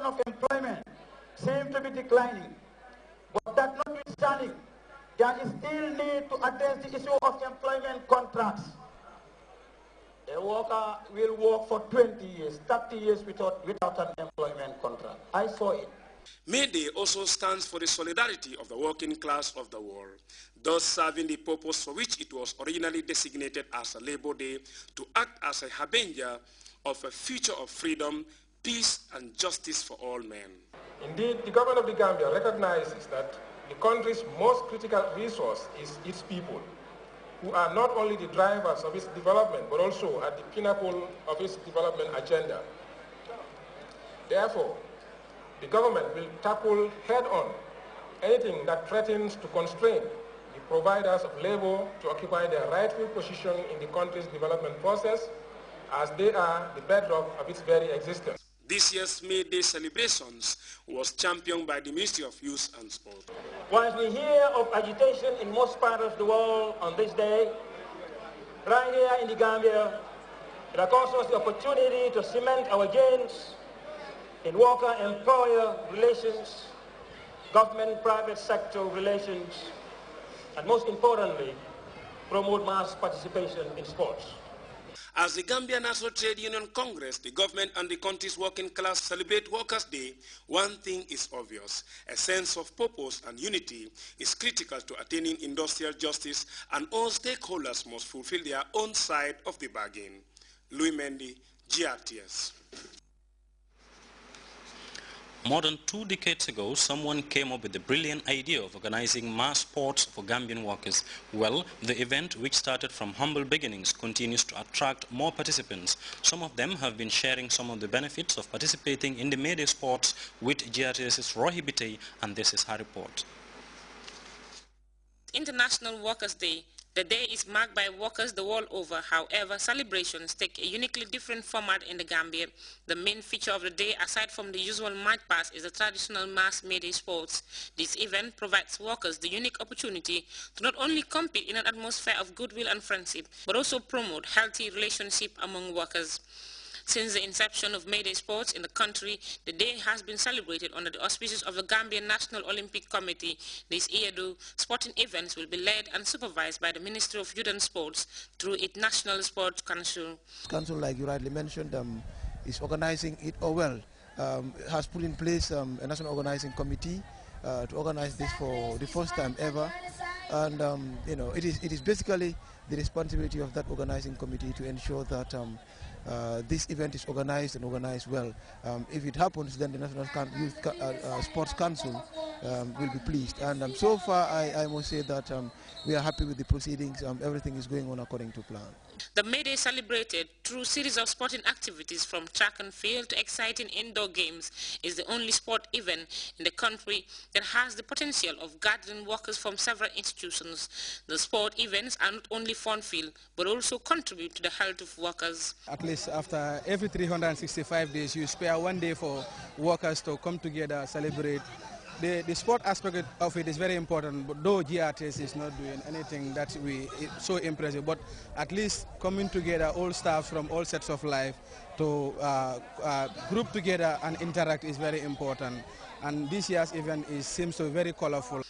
of employment seems to be declining. But that notwithstanding, there is still need to address the issue of employment contracts. A worker will work for 20 years, 30 years without an employment contract. I saw it. May Day also stands for the solidarity of the working class of the world, thus serving the purpose for which it was originally designated as a Labor Day, to act as a harbinger of a future of freedom, peace and justice for all men. Indeed, the government of the Gambia recognizes that the country's most critical resource is its people, who are not only the drivers of its development, but also at the pinnacle of its development agenda. Therefore, the government will tackle head-on anything that threatens to constrain the providers of labor to occupy their rightful position in the country's development process, as they are the bedrock of its very existence. This year's May Day celebrations was championed by the Ministry of Youth and Sport. Once we hear of agitation in most parts of the world on this day, right here in the Gambia, it accords us the opportunity to cement our gains in worker-employer relations, government-private sector relations, and most importantly, promote mass participation in sports. As the Gambia National Trade Union Congress, the government and the country's working class celebrate Workers' Day, one thing is obvious. A sense of purpose and unity is critical to attaining industrial justice, and all stakeholders must fulfill their own side of the bargain. Louis Mendy, Grts. More than 2 decades ago, someone came up with the brilliant idea of organizing mass sports for Gambian workers. Well, the event, which started from humble beginnings, continues to attract more participants. Some of them have been sharing some of the benefits of participating in the May Day sports with GRTS's Rohi Bitey, and this is her report. International Workers' Day. The day is marked by workers the world over. However, celebrations take a uniquely different format in the Gambia. The main feature of the day, aside from the usual march past, is the traditional mass May Day sports. This event provides workers the unique opportunity to not only compete in an atmosphere of goodwill and friendship, but also promote healthy relationship among workers. Since the inception of May Day sports in the country, the day has been celebrated under the auspices of the Gambian National Olympic Committee. This year, though, sporting events will be led and supervised by the Ministry of Youth and Sports through its National Sports Council. Council, like you rightly mentioned, is organizing it well. Has put in place a National Organizing Committee to organize this for the first time ever. And you know, it is basically the responsibility of that organizing committee to ensure that this event is organized and organized well. If it happens, then the National Youth Sports Council will be pleased. And so far, I must say that we are happy with the proceedings. Everything is going on according to plan. The May Day celebrated through a series of sporting activities from track and field to exciting indoor games is the only sport event in the country that has the potential of gathering workers from several institutions. The sport events are not only fun-filled but also contribute to the health of workers. At least after every 365 days, you spare 1 day for workers to come together, celebrate. The sport aspect of it is very important, but though GRTS is not doing anything that so impressive, but at least coming together, all staff from all sets of life to group together and interact is very important. And this year's event seems to be very colorful.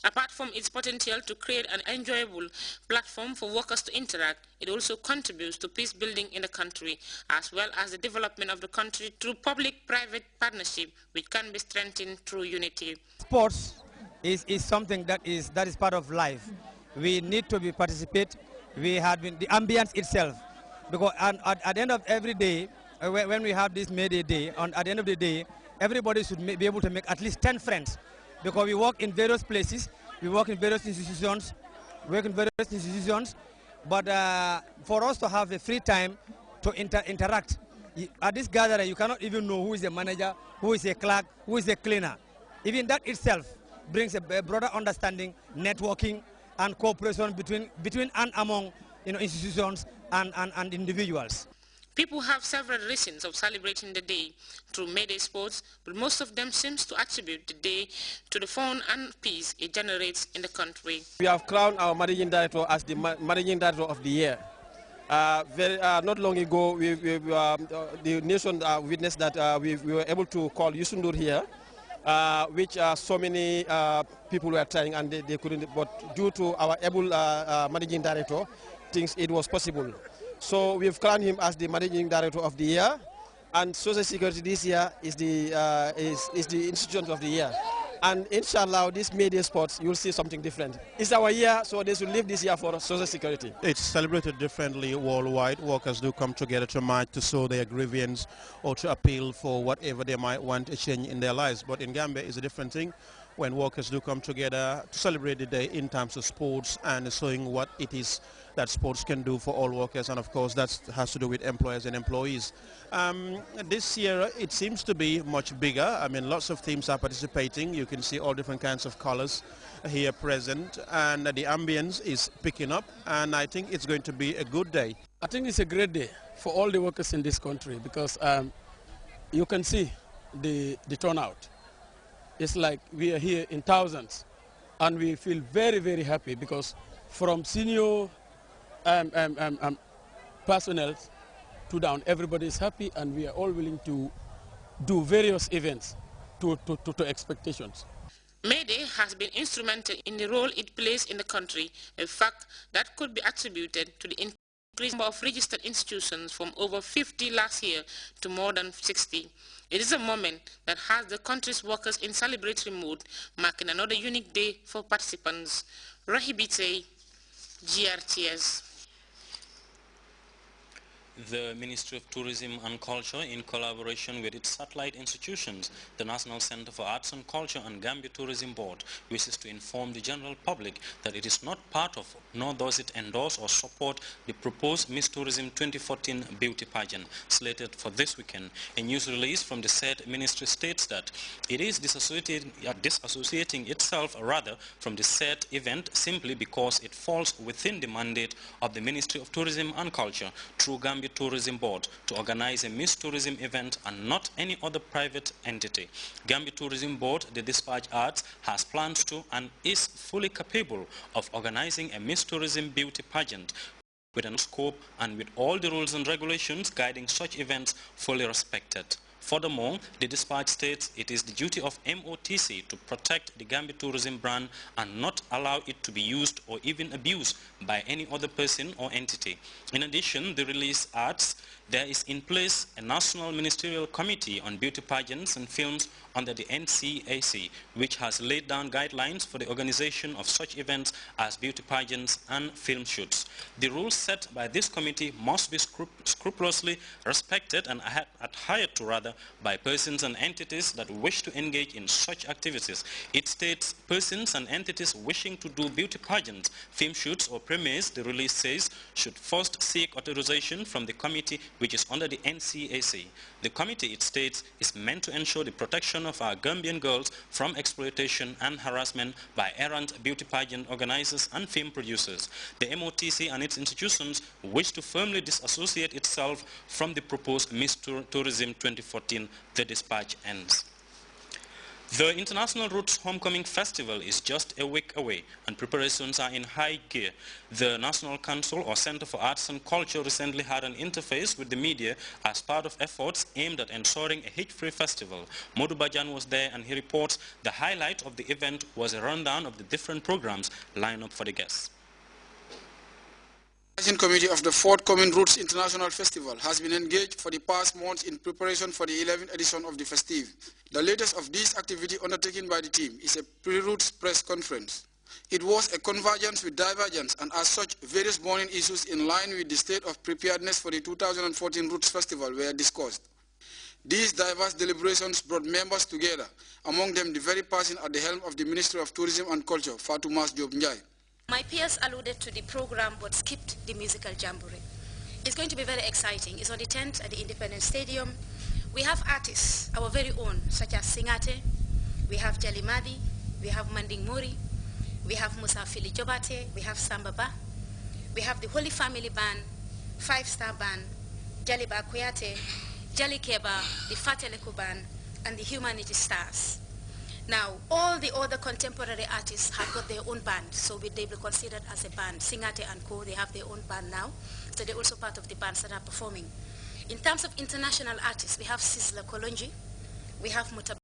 Apart from its potential to create an enjoyable platform for workers to interact, it also contributes to peace building in the country, as well as the development of the country through public-private partnership, which can be strengthened through unity. Sports is something that is part of life. We need to participate. We have been the ambience itself, because at the end of every day, when we have this May Day, at the end of the day, everybody should be able to make at least 10 friends. Because we work in various places, we work in various institutions, but for us to have a free time to interact, at this gathering you cannot even know who is the manager, who is a clerk, who is a cleaner. Even that itself brings a broader understanding, networking and cooperation between and among institutions and individuals. People have several reasons of celebrating the day through May Day sports, but most of them seems to attribute the day to the fun and peace it generates in the country. We have crowned our managing director as the managing director of the year, Not long ago, the nation witnessed that we were able to call Yusundur here, which so many people were trying and they couldn't, but due to our able managing director, it was possible. So we've crowned him as the managing director of the year, and social security this year is the institution of the year. And inshallah, this media sports, you'll see something different. It's our year, so they should live this year for social security. It's celebrated differently worldwide. Workers do come together to march to show their grievance or to appeal for whatever they might want to change in their lives. But in Gambia, it's a different thing when workers do come together to celebrate the day in terms of sports and showing what it is that sports can do for all workers, and of course that has to do with employers and employees. This year it seems to be much bigger. I mean, lots of teams are participating. You can see all different kinds of colors here present, and the ambience is picking up, and I think it's going to be a good day. I think it's a great day for all the workers in this country because you can see the turnout. It's like we are here in thousands, and we feel very, very happy because from senior personnel to down, everybody is happy, and we are all willing to do various events to expectations. May Day has been instrumental in the role it plays in the country, a fact that could be attributed to the increased number of registered institutions from over 50 last year to more than 60. It is a moment that has the country's workers in celebratory mood, marking another unique day for participants. Rahibite, Grts. The Ministry of Tourism and Culture, in collaboration with its satellite institutions, the National Center for Arts and Culture and Gambia Tourism Board, wishes to inform the general public that it is not part of, nor does it endorse or support the proposed Miss Tourism 2014 beauty pageant slated for this weekend. A news release from the said ministry states that it is disassociating itself from the said event simply because it falls within the mandate of the Ministry of Tourism and Culture through Gambia Tourism Board to organize a Miss Tourism event and not any other private entity. Gambia Tourism Board, the Dispatch adds, has plans to and is fully capable of organizing a Miss Tourism beauty pageant with a scope and with all the rules and regulations guiding such events fully respected. Furthermore, the dispatch states it is the duty of MOTC to protect the Gambia tourism brand and not allow it to be used or even abused by any other person or entity. In addition, the release adds there is in place a National Ministerial Committee on Beauty Pageants and Films under the NCAC, which has laid down guidelines for the organization of such events as beauty pageants and film shoots. The rules set by this committee must be scrupulously respected and adhered to by persons and entities that wish to engage in such activities. It states persons and entities wishing to do beauty pageants, film shoots or premieres, the release says, should first seek authorization from the committee which is under the NCAC. The committee, it states, is meant to ensure the protection of our Gambian girls from exploitation and harassment by errant beauty pageant organizers and film producers. The MOTC and its institutions wish to firmly disassociate itself from the proposed Miss Tourism 2014, the dispatch ends. The International Roots Homecoming Festival is just a week away and preparations are in high gear. The National Council or Center for Arts and Culture recently had an interface with the media as part of efforts aimed at ensuring a hitch-free festival. Modu Bajan was there and he reports the highlight of the event was a rundown of the different programs lined up for the guests. The committee of the forthcoming Roots International Festival has been engaged for the past months in preparation for the 11th edition of the festive. The latest of this activity undertaken by the team is a pre-Roots press conference. It was a convergence with divergence and as such, various burning issues in line with the state of preparedness for the 2014 Roots Festival were discussed. These diverse deliberations brought members together, among them the very person at the helm of the Ministry of Tourism and Culture, Fatumas Job Njai. My peers alluded to the program but skipped the musical jamboree. It's going to be very exciting. It's on the 10th at the Independence Stadium. We have artists, our very own, such as Singate, we have Jalimadi, we have Manding Mori, we have Musa Fili Jobate, we have Sambaba, we have the Holy Family Band, 5-Star Band, Jaliba Kuyate, Jali Keba, the Fateleku Band, and the Humanity Stars. Now, all the other contemporary artists have got their own band, so they will be considered as a band. Singate and Co, they have their own band now, so they're also part of the bands that are performing. In terms of international artists, we have Sizzla Kolonji, we have Mutab